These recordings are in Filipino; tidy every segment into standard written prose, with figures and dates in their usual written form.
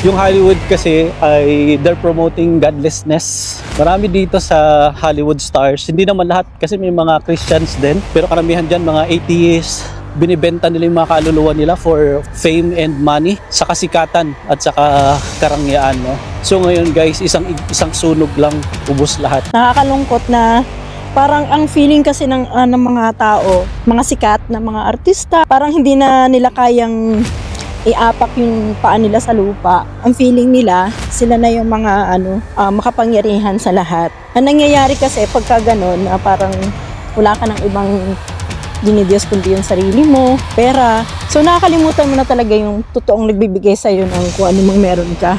Yung Hollywood kasi ay they're promoting godlessness. Marami dito sa Hollywood stars, hindi naman lahat kasi may mga Christians din, pero karamihan dyan mga atheists. Binibenta nila yung mga kaluluwa nila for fame and money, sa kasikatan at saka karangyaan, no? So ngayon guys, isang sunog lang, ubos lahat. Nakakalungkot na parang ang feeling kasi ng mga tao, mga sikat na mga artista, parang hindi na nila kayang iapak yung paa nila sa lupa. Ang feeling nila, sila na yung mga makapangyarihan sa lahat. Ang nangyayari kasi pagka ganun, parang wala ka ng ibang dinidiyos kundi yung sarili mo, pera. So nakakalimutan mo na talaga yung totoong nagbibigay sa'yo ng kung ano mang meron ka.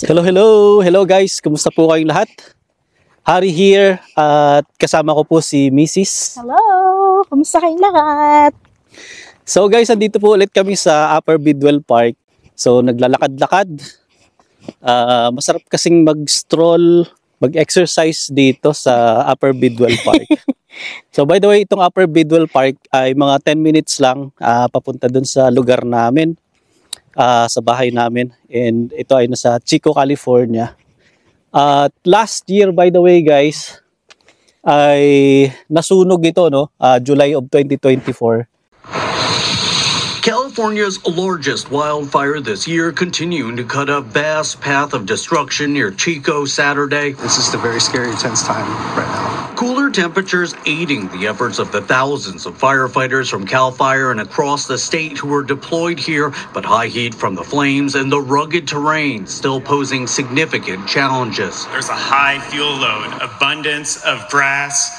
Hello guys, kumusta po kayong lahat? Harry here at kasama ko po si Mrs. Hello! Kumusta kayong lahat? So guys, andito po ulit kami sa Upper Bidwell Park. So naglalakad-lakad. Masarap kasing mag-stroll, mag-exercise dito sa Upper Bidwell Park. So by the way, itong Upper Bidwell Park ay mga 10 minutes lang papunta dun sa lugar namin, sa bahay namin. And ito ay nasa Chico, California. Last year, by the way guys, ay nasunog ito, no? July of 2024. California's largest wildfire this year continuing to cut a vast path of destruction near Chico Saturday. It's just a very scary, intense time right now. Cooler temperatures aiding the efforts of the thousands of firefighters from CAL FIRE and across the state who were deployed here, but high heat from the flames and the rugged terrain still posing significant challenges. There's a high fuel load, abundance of grass.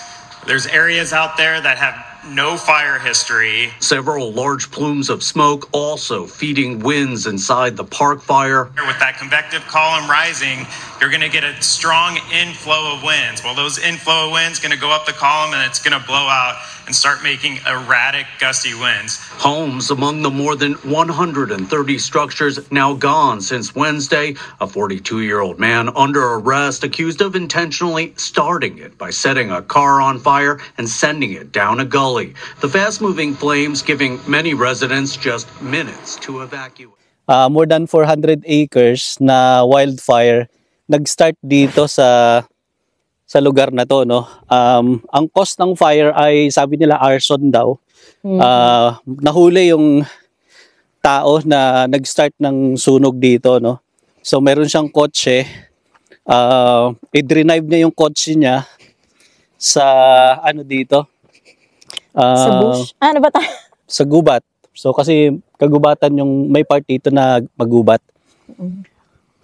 There's areas out there that have no fire history. Several large plumes of smoke also feeding winds inside the park fire. With that convective column rising, you're going to get a strong inflow of winds. Well, those inflow of winds going to go up the column and it's going to blow out and start making erratic, gusty winds. Homes among the more than 130 structures now gone since Wednesday. A 42-year-old man under arrest accused of intentionally starting it by setting a car on fire and sending it down a gully. The fast-moving flames giving many residents just minutes to evacuate. More than 400 acres na wildfire nag-start dito sa lugar na to, no. Ang cause ng fire ay sabi nila arson daw. Nahuli yung tao na nag-start ng sunog dito, no. So meron siyang kotse. I-drive niya yung kotse niya sa dito. Sa bush? Ano ba tayo? Sa gubat. So kasi kagubatan yung may part dito na magubat.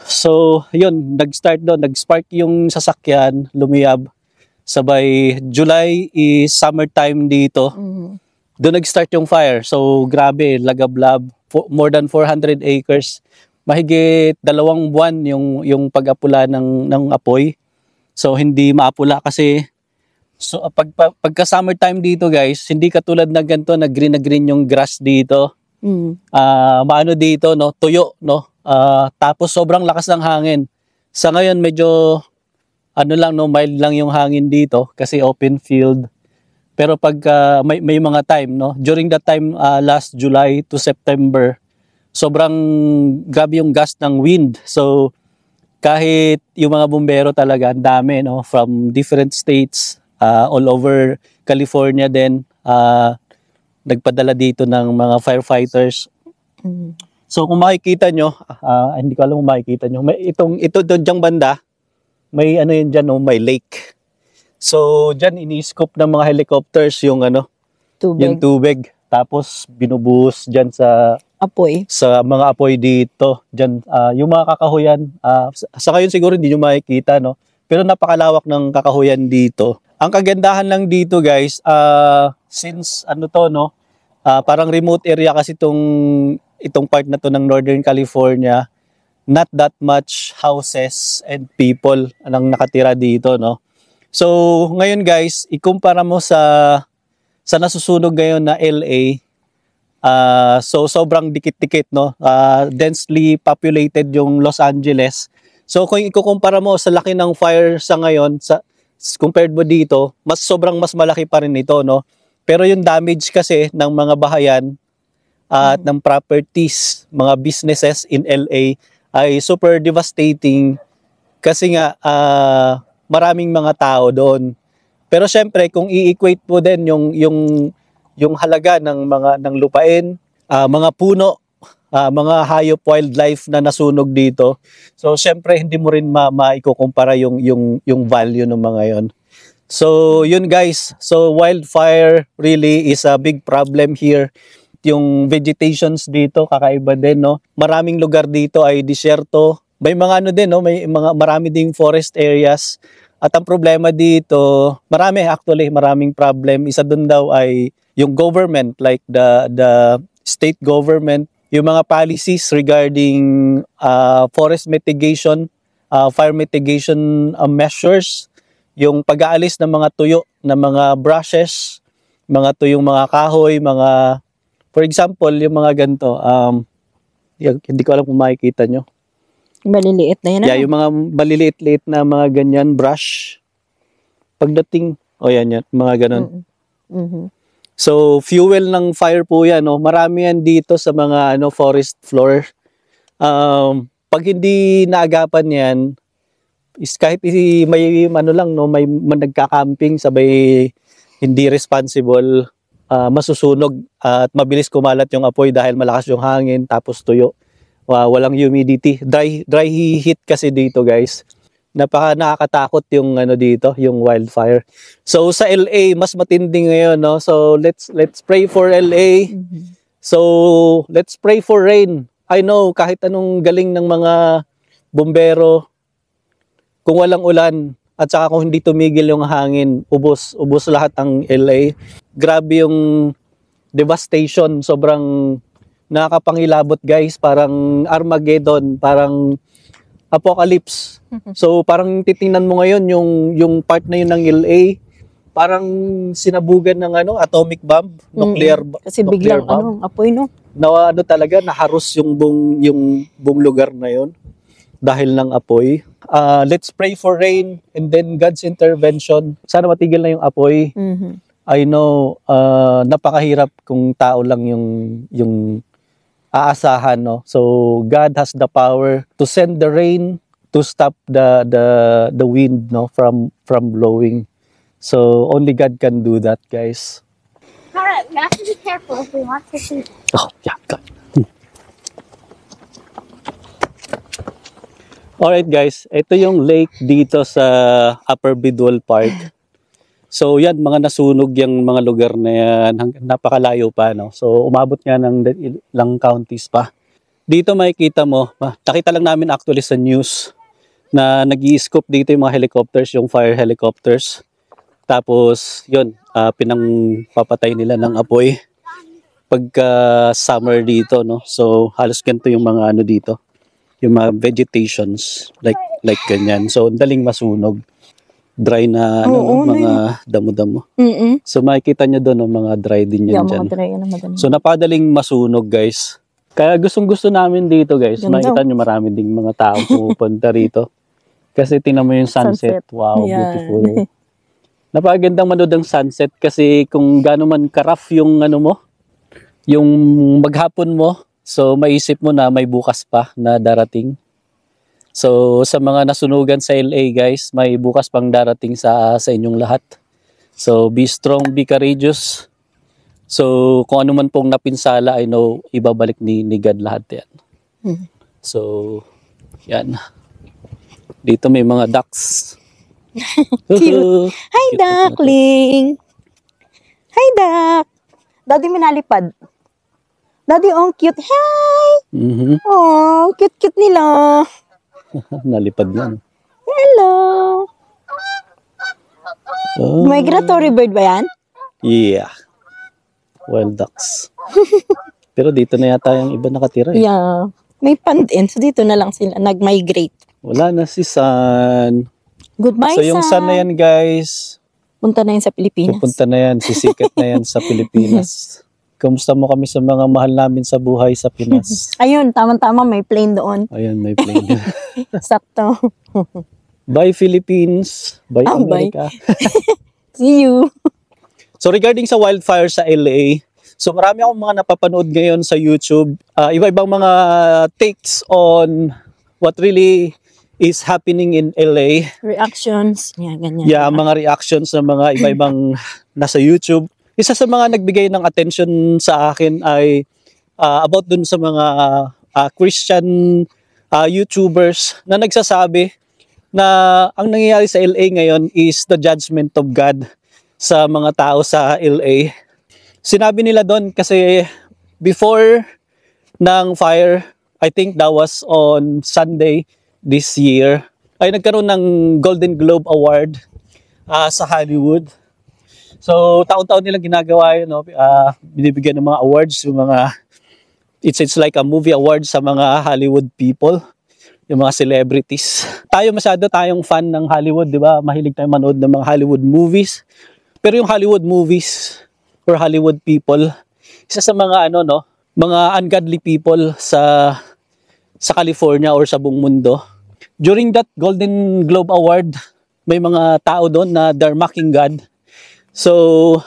So yun, nag-start doon, nag-spark yung sasakyan, lumiyab. Sabay July is summertime dito. Doon nag-start yung fire. So grabe, lagablab, more than 400 acres. Mahigit 2 buwan yung pag-apula ng apoy. So hindi maapula kasi pagka summertime dito guys, hindi katulad na ganito na green yung grass dito. Maano dito, no, tuyo, no. Tapos sobrang lakas ng hangin. Sa ngayon medyo mild lang yung hangin dito kasi open field. Pero pag may mga time, no, during that time last July to September, sobrang grabe yung gust ng wind. So kahit yung mga bumbero talaga ang dami, no, from different states, all over California din, nagpadala dito ng mga firefighters. So kung makikita nyo, hindi ko alam kung makikita nyo, ito doon dyang banda, may yan dyan, no, may lake. So dyan ini-scoop ng mga helicopters yung yung tubig. Tapos binubuhos dyan sa mga apoy dito. Dyan, yung mga kakahuyan, sa ngayon siguro hindi nyo makikita, no? Pero napakalawak ng kakahuyan dito. Ang kagandahan lang dito guys, since parang remote area kasi itong part na to ng Northern California, not that much houses and people ang nakatira dito, no. So ngayon guys, ikumpara mo sa nasusunog ngayon na LA, so sobrang dikit-dikit, no. Densely populated yung Los Angeles. So kung ikukumpara mo sa laki ng fire sa ngayon, compared mo dito, sobrang mas malaki pa rin ito, no. Pero yung damage kasi ng mga bahayan at ng properties, mga businesses in LA ay super devastating kasi nga maraming mga tao doon. Pero syempre kung i-equate mo din yung halaga ng lupain, mga puno, mga hayop, wildlife na nasunog dito. So syempre hindi mo rin maikukumpara yung value ng mga yon. So yun guys, so wildfire really is a big problem here. Yung vegetations dito kakaiba din, no. Maraming lugar dito ay disyerto. May mga ano din, no, may mga marami ding forest areas. At ang problema dito, maraming problem. Isa doon daw ay yung government, like the state government, yung mga policies regarding forest mitigation, fire mitigation measures, yung pag-aalis ng mga tuyo, ng mga brushes, mga tuyong mga kahoy, mga, for example, yung mga ganito, hindi ko alam kung makikita nyo. Maliliit na yan. Yeah, yung mga maliliit-liit na mga ganyan, brush. Pagdating, yan, mga ganun. Mm-hmm. So, fuel ng fire po yan, no? Marami yan dito sa mga forest floor. Pag hindi naagapan yan, is kahit may may nagka-camping sabay hindi responsible, masusunog at mabilis kumalat yung apoy dahil malakas yung hangin tapos tuyo. Walang humidity. Dry heat kasi dito, guys. Nakakatakot yung dito, yung wildfire. So sa LA mas matindi ngayon, no. So let's pray for LA. So let's pray for rain. I know kahit anong galing ng mga bumbero, kung walang ulan at saka kung hindi tumigil yung hangin, ubos lahat ang LA. Grabe yung devastation, sobrang nakakapangilabot, guys, parang Armageddon, parang apocalypse. So parang titingnan mo ngayon yung part na yun ng LA, parang sinabugan ng atomic bomb, nuclear kasi nuclear biglang bomb. apoy, no. Na talaga naharus yung buong lugar na yon dahil ng apoy. Let's pray for rain and then God's intervention. Sana matigil na yung apoy. I know napakahirap kung tao lang yung aasahan, no. So God has the power to send the rain to stop the wind, no, from blowing. So only God can do that, guys. Alright, we have to be careful if we want to see. Oh, yeah, God. Alright, guys, ito yung lake dito sa Upper Bidwell Park. So yan, mga nasunog yung mga lugar na yan, napakalayo pa, no? So umabot nga ng ilang counties pa. Dito makikita mo, nakita lang namin actually sa news na nag-i-scoop dito yung mga helicopters, yung fire helicopters. Tapos yun, pinangpapatay nila ng apoy pagka summer dito, no? So halos ganito yung mga dito, yung mga vegetations, like ganyan. So daling masunog. Dry na mga damo-damo. So makikita nyo doon, mga dry din yan dyan. So napadaling masunog, guys. Kaya gustong-gusto namin dito, guys. Makikita nyo marami ding mga tao pupunta rito. Kasi tingnan mo yung sunset. Wow, beautiful. Napakagandang manood ang sunset kasi kung gaano man ka-rough yung yung maghapon mo, so maisip mo na may bukas pa na darating. So sa mga nasunugan sa LA, guys, may bukas pang darating sa inyong lahat. So be strong, be courageous. So kung ano man pong napinsala, I know ibabalik ni God lahat yan. So yan. Dito may mga ducks. Cute. Hi, duckling. Hi, duck. Daddy, minalipad. Daddy, oh, cute. Hi. Oh, cute nila. Nalipad yan. Hello. Migratory bird ba yan? Yeah. Wild ducks. Pero dito na yata yung iba nakatira. Yeah. May pond in. So dito na lang sila nag-migrate. Wala na si Sun. Goodbye, So yung Sun na yan, guys, punta na yan sa Pilipinas. pupunta na yan. Sisikat na yan sa Pilipinas. Kamusta mo kami sa mga mahal namin sa buhay sa Pinas? Ayun, tama-tama, may plane doon. Ayan, may plane. Sakto. Bye, Philippines. Bye, Bye. America. See you. So regarding sa wildfire sa LA, So marami akong mga napapanood ngayon sa YouTube, iba-ibang mga takes on what really is happening in LA. Reactions, ganyan. Yeah, mga reactions ng mga iba-ibang nasa YouTube. Isa sa mga nagbigay ng attention sa akin ay about dun sa mga Christian YouTubers na nagsasabi na ang nangyayari sa LA ngayon is the judgment of God sa mga tao sa LA. Sinabi nila doon kasi before ng fire, I think that was on Sunday this year, ay nagkaroon ng Golden Globe Award sa Hollywood. So taon-taon nilang ginagawa yun, no? Binibigyan ng mga awards, yung mga it's like a movie award sa mga Hollywood people, yung mga celebrities. Masyado tayong fan ng Hollywood, di ba? Mahilig tayong manood ng mga Hollywood movies. Pero yung Hollywood movies or Hollywood people, isa sa mga mga ungodly people sa California or sa buong mundo. During that Golden Globe Award, may mga tao doon na they're mocking God. So,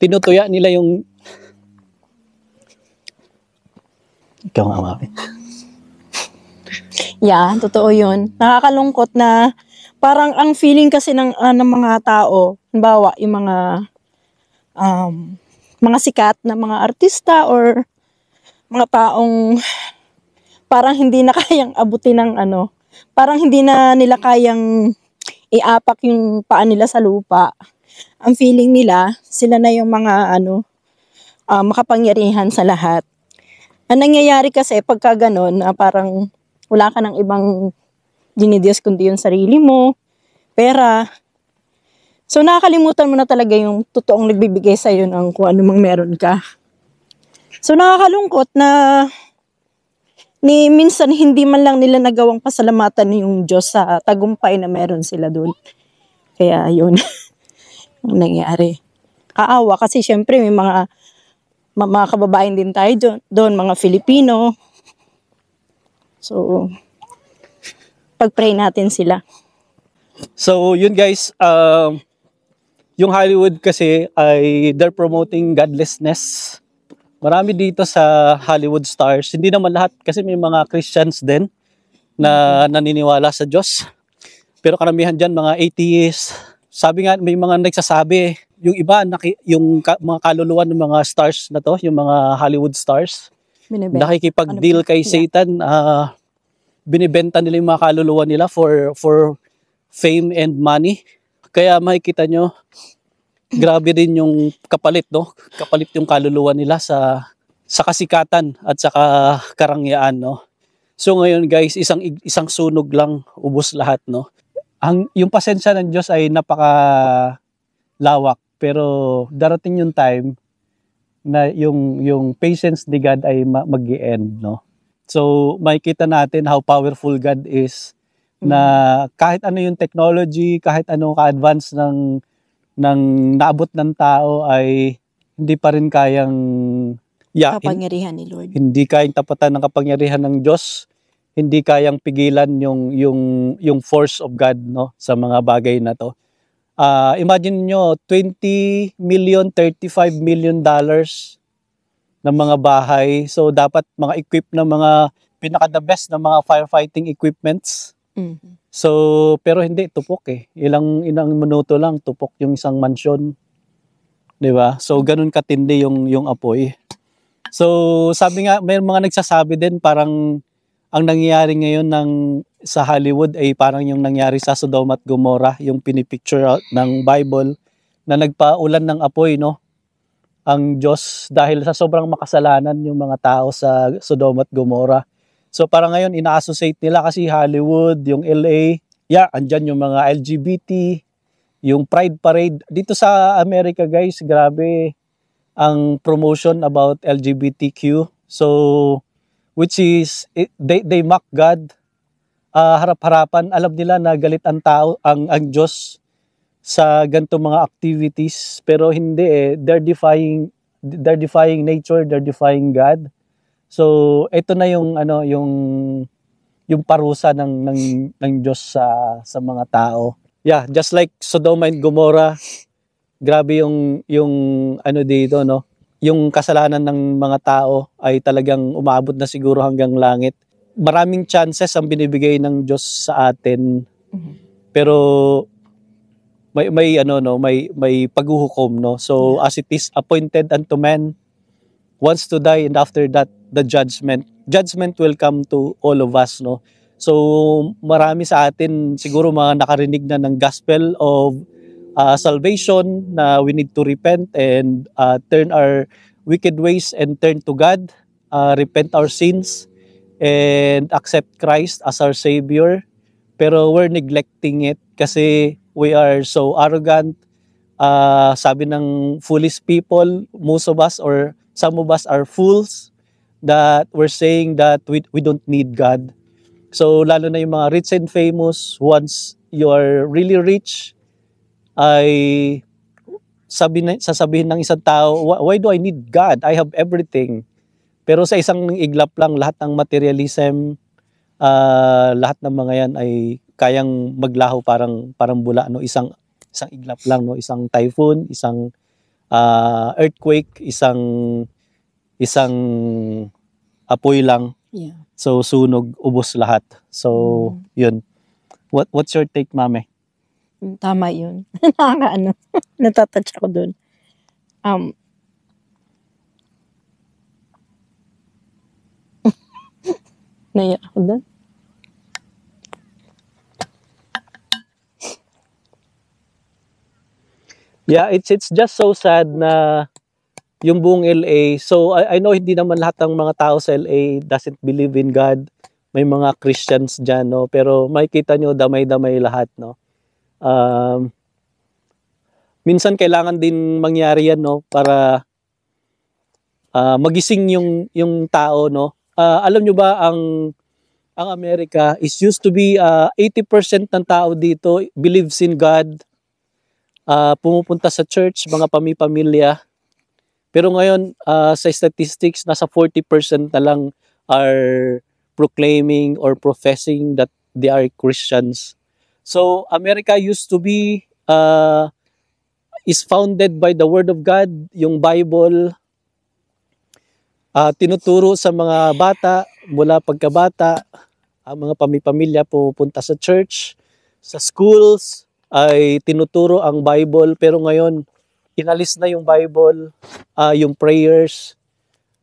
tinutuya nila yung ikaw nga, mami. Yeah, totoo yun. Nakakalungkot na parang ang feeling kasi ng mga tao, halimbawa yung mga sikat na mga artista or mga taong parang hindi na kayang abutin ng parang hindi na nila kayang iapak yung paa nila sa lupa. Ang feeling nila, sila na yung mga makapangyarihan sa lahat. Ang nangyayari kasi pagka ganon, parang wala ka ng ibang dinidiyos kundi yung sarili mo, pera. So nakakalimutan mo na talaga yung totoong nagbibigay sa'yo ng kung ano mang meron ka. So nakakalungkot na minsan hindi man lang nila nagawang pasalamatan yung Diyos sa tagumpay na meron sila doon. Kaya yun ang nangyari. Kaawa kasi syempre may mga kababayan din tayo doon, mga Filipino. So, pag-pray natin sila. So, yun guys, yung Hollywood kasi ay they're promoting godlessness. Marami dito sa Hollywood stars. Hindi naman lahat kasi may mga Christians din na naniniwala sa Diyos. Pero karamihan dyan mga atheists. Sabi nga, may mga nagsasabi, yung iba, mga kaluluwa ng mga stars na to, yung mga Hollywood stars, nakikipag-deal kay Satan, binibenta nila yung mga kaluluwa nila for fame and money. Kaya makikita nyo, grabe din yung kapalit, no? Kapalit yung kaluluwa nila sa kasikatan at sa karangyaan, no? So ngayon guys, isang sunog lang, ubos lahat, no? Yung pasensya ng Diyos ay napakalawak, pero darating yung time na yung patience ni God ay mag-i-end, no? So makikita natin how powerful God is, na kahit ano yung technology, kahit ano ka-advance ng naabot ng tao ay hindi pa rin kayang kapangyarihan ni Lord. Hindi kayang tapatan ng kapangyarihan ng Diyos. Hindi kayang pigilan yung force of God, no, sa mga bagay na to. Imagine nyo, 20 million, 35 million dollars ng mga bahay. So dapat mga equip na mga pinaka-the best na mga firefighting equipments. So pero hindi, tupok ilang minuto lang tupok yung isang mansyon, 'di ba? So ganun katindi yung apoy. So sabi nga, may mga nagsasabi din parang ang nangyayari ngayon sa Hollywood ay parang yung nangyari sa Sodom at Gomorrah, yung pinipicture ng Bible na nagpaulan ng apoy, no? Ang Diyos dahil sa sobrang makasalanan yung mga tao sa Sodom at Gomorrah. So parang ngayon ina-associate nila kasi Hollywood, yung LA, andyan yung mga LGBT, yung Pride Parade. Dito sa America guys, grabe ang promotion about LGBTQ. So which is they mock God, harap-harapan. Alam nila na galit ang tao, ang Diyos sa ganitong mga activities, pero hindi they're defying nature, they're defying God. So ito na yung parusa ng Diyos sa mga tao. Just like Sodom and Gomorrah, grabe yung dito, no? yung kasalanan ng mga tao ay talagang umabot na siguro hanggang langit. Maraming chances ang binibigay ng Diyos sa atin. Pero may paghuhukom, no. So as it is appointed unto man once to die, and after that the judgment will come to all of us, no. So marami sa atin siguro mga nakarinig na ng gospel of salvation, na we need to repent and turn our wicked ways and turn to God, repent our sins and accept Christ as our Savior. Pero we're neglecting it kasi we are so arrogant. Sabi ng foolish people, most of us or some of us are fools, that we're saying that we don't need God. So lalo na yung mga rich and famous, once you are really rich, ay sasabihin ng isang tao, why do I need God? I have everything. Pero sa isang iglap lang, lahat ng materialism, lahat ng mga yan ay kayang maglaho parang bula, no. Isang iglap lang, no. Isang typhoon, isang earthquake, isang apoy lang. Yeah. So sunog, ubos lahat. So yun. What's your take, Mame? Tama yun. Nakakaano. Natatouch ako dun. Naiyak ako dun. Yeah, it's just so sad na yung buong LA. So I know hindi naman lahat ng mga tao sa LA doesn't believe in God. May mga Christians dyan, no? Pero makikita nyo, damay-damay lahat, no? Minsan kailangan din mangyari yan, no, para magising yung tao, no. Alam nyo ba ang Amerika is used to be 80% ng tao dito believes in God, pumupunta sa church, mga pamilya. Pero ngayon sa statistics, nasa 40% na lang are proclaiming or professing that they are Christians. So America used to be is founded by the Word of God, yung Bible. Tinuturo sa mga bata mula pagkabata, ang mga pamilya pupunta sa church, sa schools ay tinuturo ang Bible. Pero ngayon inalis na yung Bible, yung prayers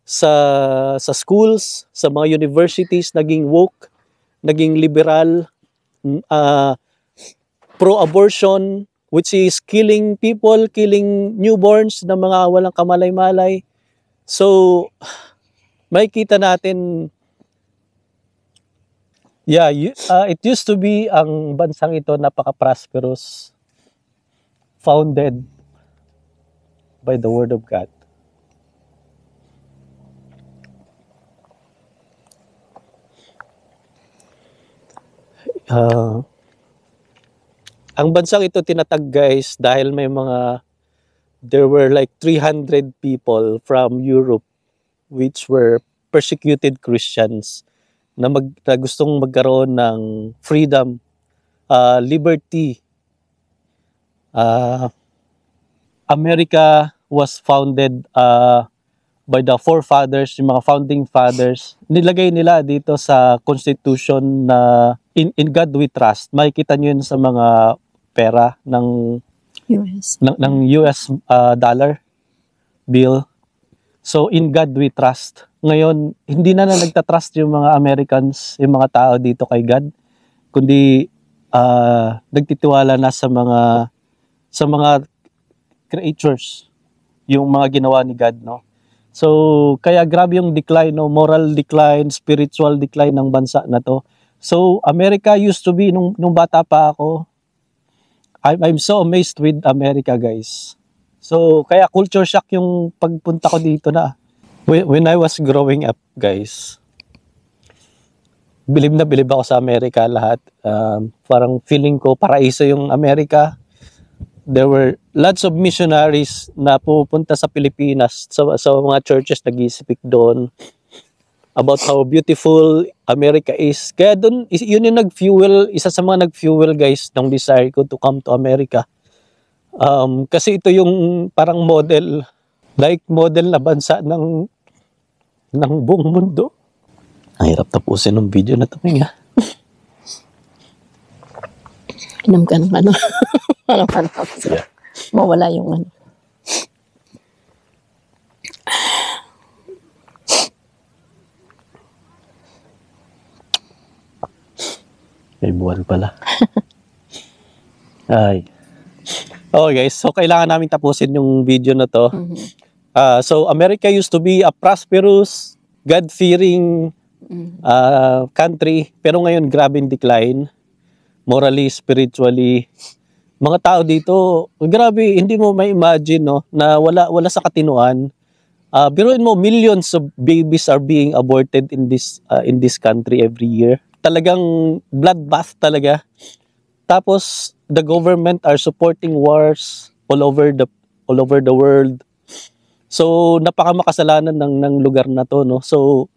sa schools, sa mga universities, naging woke, naging liberal, pro-abortion, which is killing people, killing newborns na mga walang kamalay-malay. So, makikita natin, it used to be ang bansang ito napaka-prosperous, founded by the Word of God. Ang bansang ito tinatag, guys, dahil there were like 300 people from Europe which were persecuted Christians na gustong magkaroon ng freedom, liberty. America was founded by the forefathers, yung mga founding fathers. Nilagay nila dito sa Constitution na in God we trust. Makikita nyo yun sa mga pera ng US dollar bill. So in God we trust. Ngayon, hindi na nagtatrust yung mga Americans, yung mga tao dito kay God, kundi nagtitiwala na sa mga creatures, yung mga ginawa ni God, no. So kaya grabe yung decline, no, moral decline, spiritual decline ng bansa na to. So America used to be nung bata pa ako, I'm so amazed with America, guys. So kaya culture shock yung pagpunta ko dito na. When I was growing up, guys, bilib na bilib ako sa Amerika lahat. Parang feeling ko paraiso yung Amerika. There were lots of missionaries na pupunta sa Pilipinas, sa mga churches nag-i-speak doon about how beautiful America is. Kaya doon, yun yung nag-fuel, isa sa mga nag-fuel, guys, ng desire ko to come to America. Kasi ito yung parang model Like model na bansa ng buong mundo. Ang hirap tapusin ng video na ito, nga. Inom ka ng ano. Yeah. Mawala yung ano. May buwan pala. Ay. Okay guys, so kailangan namin tapusin yung video na to. So America used to be a prosperous, God-fearing country. Pero ngayon grabe yung decline. Morally, spiritually. Mga tao dito, grabe, hindi mo ma-imagine no, na wala sa katinuan. Biruin mo, millions of babies are being aborted in this country every year. Talagang bloodbath talaga. Tapos the government are supporting wars all over the world. So napakamakasalanan ng lugar na to, no. So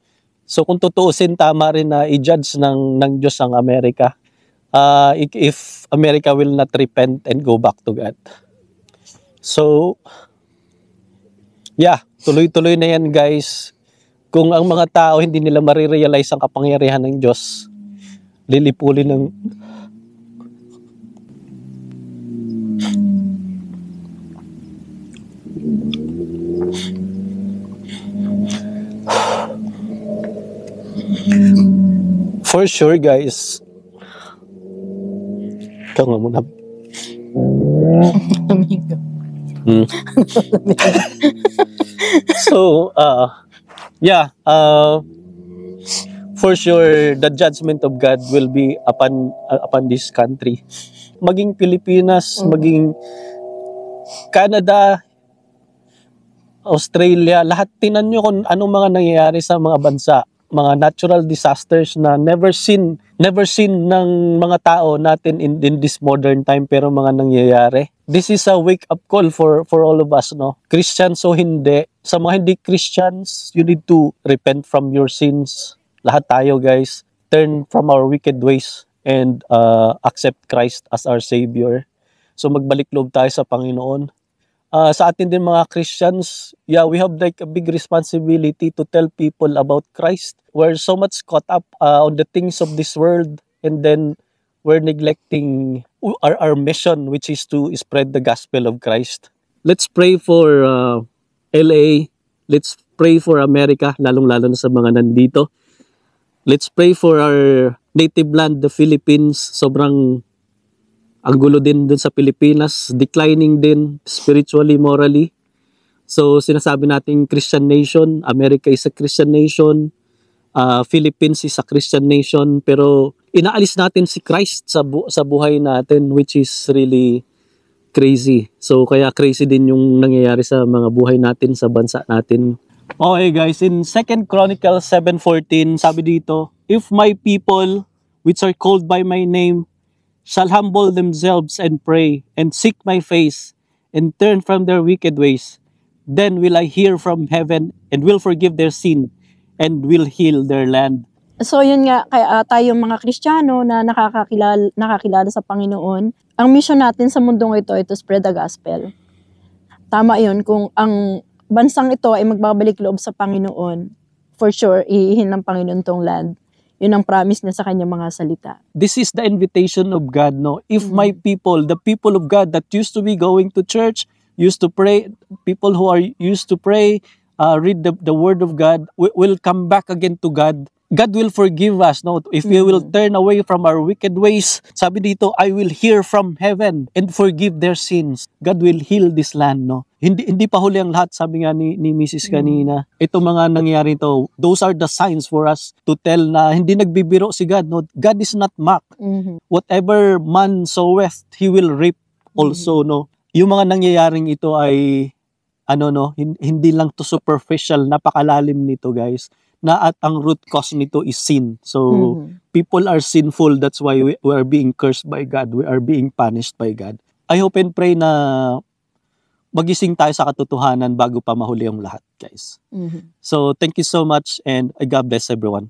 kung tutuusin, tama rin na i-judge ng Diyos ang Amerika. If America will not repent and go back to God. So yeah, tuloy-tuloy na yan guys. Kung ang mga tao hindi nila marirealize ang kapangyarihan ng Diyos, lilipulin ng for sure guys. Ikaw nga muna. So, yeah, for sure, the judgment of God will be upon this country. Maging Pilipinas, maging Canada, Australia, lahat tinan nyo kung anong mga nangyayari sa mga bansa. Mga natural disasters na never seen ng mga tao natin in this modern time, pero mga nangyayari. This is a wake-up call for all of us, no? Christians o hindi. Sa mga hindi Christians, you need to repent from your sins. Lahat tayo, guys. Turn from our wicked ways and accept Christ as our Savior. So magbalik loob tayo sa Panginoon. Sa atin din mga Christians, yeah, we have like a big responsibility to tell people about Christ. We're so much caught up on the things of this world, and then we're neglecting our mission, which is to spread the gospel of Christ. Let's pray for LA. Let's pray for America, lalong-lalo na sa mga nandito. Let's pray for our native land, the Philippines. Sobrang ang gulo din dun sa Pilipinas, declining din spiritually, morally. So sinasabi natin Christian nation, America is a Christian nation, Philippines is a Christian nation, pero inaalis natin si Christ sa buhay natin, which is really crazy. So kaya crazy din yung nangyayari sa mga buhay natin, sa bansa natin. Okay guys, in 2 Chronicles 7:14, sabi dito, if my people which are called by my name shall humble themselves and pray and seek my face and turn from their wicked ways, then will I hear from heaven and will forgive their sin and will heal their land. So yun nga, kaya tayong mga Kristiyano na nakakilala sa Panginoon, ang mission natin sa mundong ito ay to spread the gospel. Tama yun, kung ang bansang ito ay magbabalik loob sa Panginoon, for sure, ihihin ng Panginoon tong land. Yun ang promise niya sa kanyang mga salita. This is the invitation of God, no? If my people, the people of God that used to be going to church, used to pray, people who are used to pray, read the word of God, will come back again to God. God will forgive us, no? If we will turn away from our wicked ways. Sabi dito, I will hear from heaven and forgive their sins. God will heal this land, no? Hindi pa huli ang lahat, sabi nga ni Mrs. kanina. Ito mga nangyayari to, those are the signs for us to tell na hindi nagbibiro si God, no? God is not mocked. Whatever man soweth, he will reap also, no? Yung mga nangyayaring ito ay hindi lang to superficial, napakalalim nito, guys. Na at ang root cause nito is sin. So, people are sinful. That's why we are being cursed by God. We are being punished by God. I hope and pray na magising tayo sa katotohanan bago pa mahuli yung lahat, guys. So, thank you so much and God bless everyone.